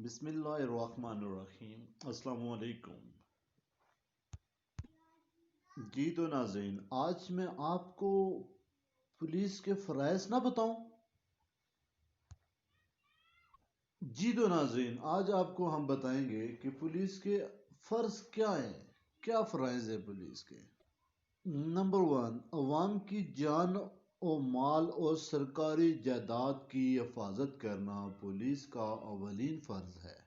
بسم اللہ الرحمن الرحیم۔ السلام علیکم۔ جی تو ناظرین، آج میں آپ کو پولیس کے فرائض نہ بتاؤں؟ جی تو ناظرین، آج آپ کو ہم بتائیں گے کہ پولیس کے فرض کیا ہیں، کیا فرائض ہیں پولیس کے۔ نمبر 1، عوام کی جان و مال اور سرکاری جائیداد کی حفاظت کرنا پولیس کا اولین فرض ہے۔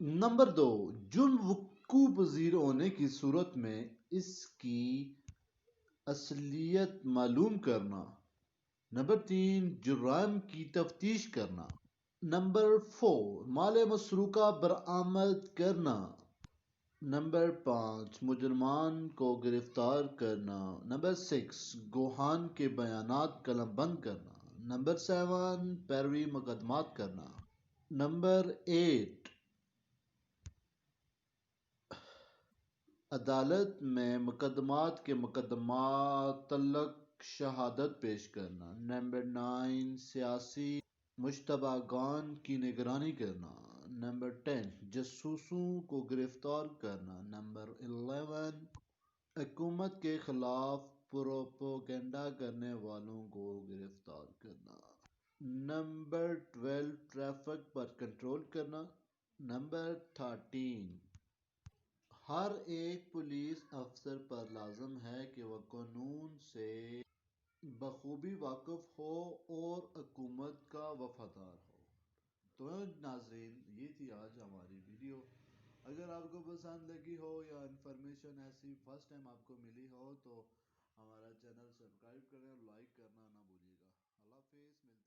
نمبر 2، جرم وقوع پذیر ہونے کی صورت میں اس کی اصلیت معلوم کرنا۔ نمبر 3، جرائم کی تفتیش کرنا۔ نمبر 4، مال مسروقہ برآمد کرنا۔ نمبر 5، مجرمان کو گرفتار کرنا۔ نمبر 6، گواہان کے بیانات قلم بند کرنا۔ نمبر 7، پیروی مقدمات کرنا۔ نمبر 8، عدالت میں مقدمات کے متعلق شہادت پیش کرنا۔ نمبر 9، سیاسی مشتبہگان کی نگرانی کرنا۔ نمبر 10، جاسوسوں کو گرفتار کرنا۔ نمبر 11، حکومت کے خلاف پروپیگنڈا کرنے والوں کو گرفتار کرنا۔ نمبر 12، ٹریفک پر کنٹرول کرنا۔ نمبر 13، ہر ایک پولیس افسر پر لازم ہے کہ وہ قانون سے بخوبی واقف ہو اور حکومت کا وفادار ہو۔ تو ناظرین، یہ تھی آج ہماری ویڈیو۔ اگر آپ کو پسند لگی ہو یا انفارمیشن ایسی فرسٹ ٹائم آپ کو ملی ہو تو ہمارا چینل سبسکرائب کریں اور لائک کرنا نہ بھولیے گا۔ اللہ حافظ۔